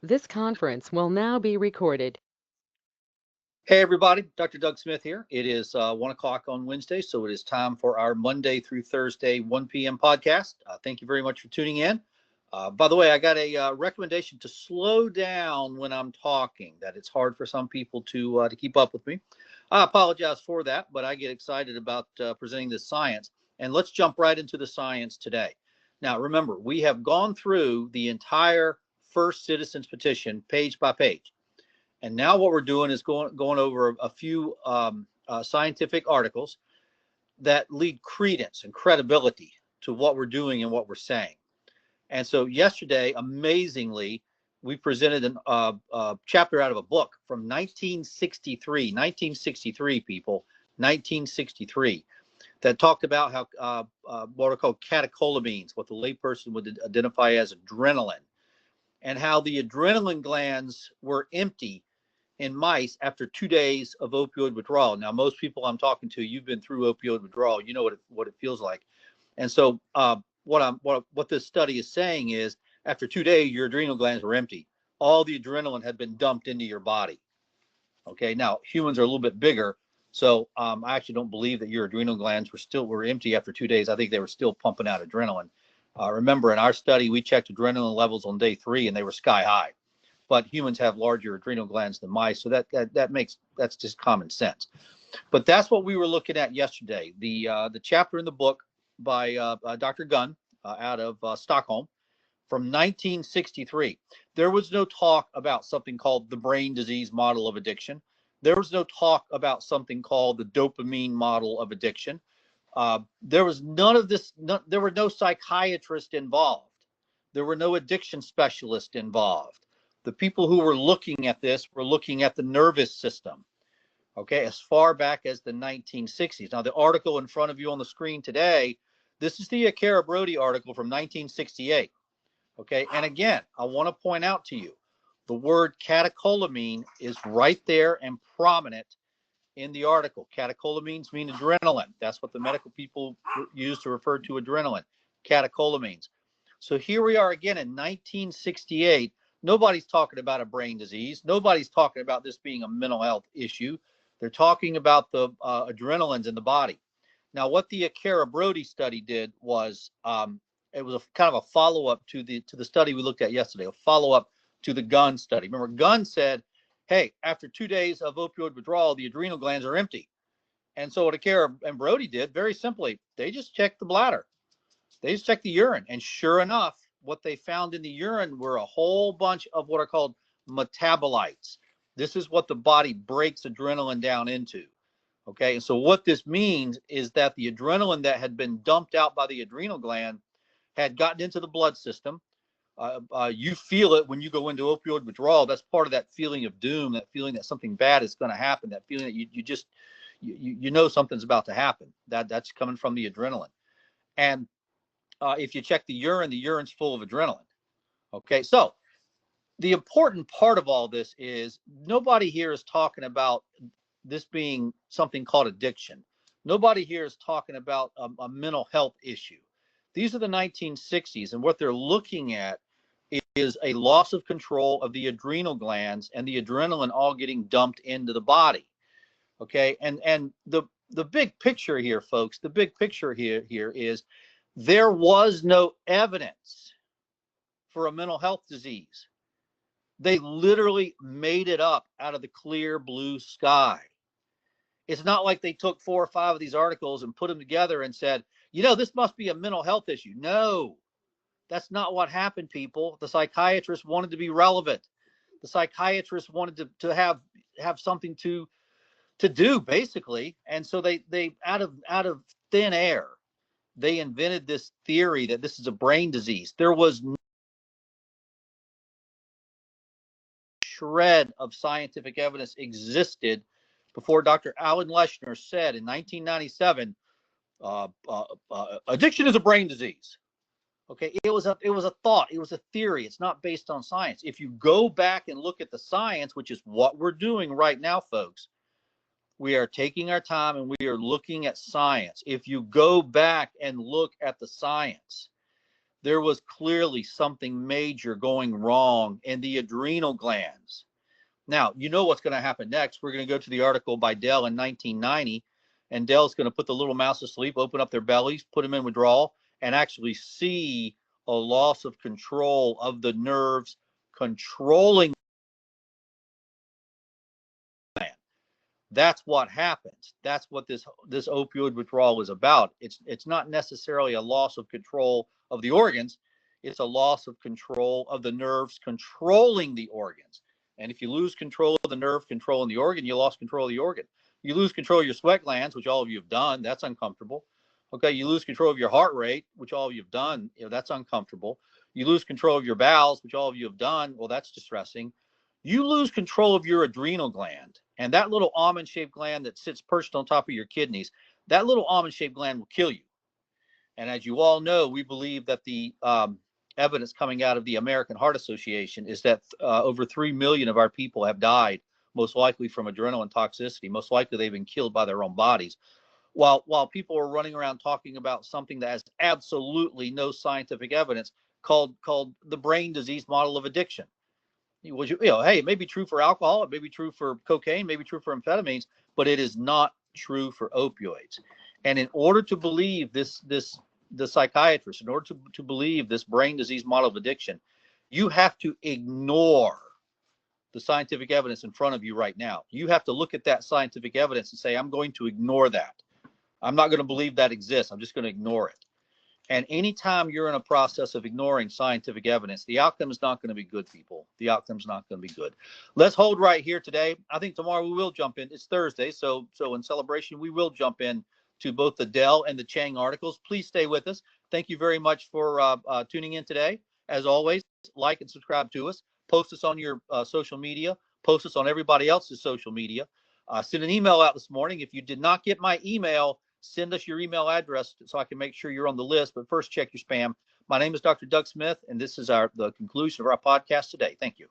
This conference will now be recorded. Hey everybody, Dr. Doug Smith here. It is 1 o'clock on Wednesday, so it is time for our Monday through Thursday 1 p.m. podcast. Thank you very much for tuning in. By the way, I got a recommendation to slow down when I'm talking, that it's hard for some people to keep up with me. I apologize for that, but I get excited about presenting this science. And let's jump right into the science today. Now, remember, we have gone through the entire first citizens petition page by page. And now what we're doing is going over a few scientific articles that lead credence and credibility to what we're doing and what we're saying. And so yesterday, amazingly, we presented a chapter out of a book from 1963, people, 1963, that talked about how what are called catecholamines, what the layperson would identify as adrenaline, and how the adrenaline glands were empty in mice after 2 days of opioid withdrawal. Now, most people I'm talking to, you've been through opioid withdrawal, you know what it feels like. And so what this study is saying is after 2 days, your adrenal glands were empty. All the adrenaline had been dumped into your body. Okay, now humans are a little bit bigger, so I actually don't believe that your adrenal glands were empty after 2 days. I think they were still pumping out adrenaline. Remember, in our study, we checked adrenaline levels on day 3, and they were sky high. But humans have larger adrenal glands than mice, so that's just common sense. But that's what we were looking at yesterday. The chapter in the book by Dr. Gunn out of Stockholm from 1963. There was no talk about something called the brain disease model of addiction. There was no talk about something called the dopamine model of addiction. There was none of this. There were no psychiatrists involved. There were no addiction specialists involved. The people who were looking at this were looking at the nervous system, okay, as far back as the 1960s. Now, the article in front of you on the screen today, this is the Akira Brody article from 1968, okay? And again, I want to point out to you, the word catecholamine is right there and prominent in the article. Catecholamines mean adrenaline. That's what the medical people use to refer to adrenaline, catecholamines. So here we are again in 1968. Nobody's talking about a brain disease. Nobody's talking about this being a mental health issue. They're talking about the adrenalines in the body. Now, what the Akira Brody study did was it was a kind of a follow-up to the study we looked at yesterday, a follow-up to the Gunn study. Remember, Gunn said, hey, after 2 days of opioid withdrawal, the adrenal glands are empty. And so what Akira and Brody did, very simply, they just checked the bladder. They just checked the urine. And sure enough, what they found in the urine were a whole bunch of what are called metabolites. This is what the body breaks adrenaline down into. Okay, and so what this means is that the adrenaline that had been dumped out by the adrenal gland had gotten into the blood system. You feel it when you go into opioid withdrawal. That's part of that feeling of doom, that feeling that something bad is going to happen, that feeling that you know something's about to happen. That's coming from the adrenaline. And if you check the urine's full of adrenaline. Okay, so the important part of all this is nobody here is talking about this being something called addiction. Nobody here is talking about a mental health issue. These are the 1960s, and what they're looking at is a loss of control of the adrenal glands and the adrenaline all getting dumped into the body. Okay, and the big picture here, folks, the big picture here is there was no evidence for a mental health disease. They literally made it up out of the clear blue sky. It's not like they took 4 or 5 of these articles and put them together and said, this must be a mental health issue. No, that's not what happened, people. The psychiatrists wanted to be relevant. The psychiatrists wanted to have something to do, basically. And so they out of thin air, they invented this theory that this is a brain disease. There was no shred of scientific evidence existed before Dr. Alan Leshner said in 1997, addiction is a brain disease. Okay, it was a thought, it was a theory. It's not based on science. If you go back and look at the science, which is what we're doing right now, folks, we are taking our time and we are looking at science. If you go back and look at the science, there was clearly something major going wrong in the adrenal glands. Now, you know what's going to happen next. We're going to go to the article by Dell in 1990, and Dell's going to put the little mouse to sleep, open up their bellies, put them in withdrawal, and actually see a loss of control of the nerves controlling. That's what happens. That's what this opioid withdrawal is about. It's not necessarily a loss of control of the organs. It's a loss of control of the nerves controlling the organs. And if you lose control of the nerve controlling the organ, you lost control of the organ. You lose control of your sweat glands, which all of you have done. That's uncomfortable. Okay, you lose control of your heart rate, which all of you have done. That's uncomfortable. You lose control of your bowels, which all of you have done. Well, that's distressing. You lose control of your adrenal gland, and that little almond-shaped gland that sits perched on top of your kidneys, that little almond-shaped gland will kill you. And as you all know, we believe that the evidence coming out of the American Heart Association is that over 3 million of our people have died, most likely from adrenaline toxicity. Most likely they've been killed by their own bodies. While people are running around talking about something that has absolutely no scientific evidence called the brain disease model of addiction. Hey, it may be true for alcohol, it may be true for cocaine, it may be true for amphetamines, but it is not true for opioids. And in order to believe the psychiatrist, in order to believe this brain disease model of addiction, you have to ignore the scientific evidence in front of you right now. You have to look at that scientific evidence and say, I'm going to ignore that. I'm not going to believe that exists. I'm just going to ignore it. And anytime you're in a process of ignoring scientific evidence, the outcome is not going to be good, people. The outcome is not going to be good. Let's hold right here today. I think tomorrow we will jump in. It's Thursday, so in celebration, we will jump in to both the Dell and the Chang articles. Please stay with us. Thank you very much for tuning in today. As always, like and subscribe to us. Post us on your social media. Post us on everybody else's social media. Send an email out this morning. If you did not get my email, send us your email address so I can make sure you're on the list. But first, check your spam. My name is Dr. Doug Smith, and this is the conclusion of our podcast today. Thank you.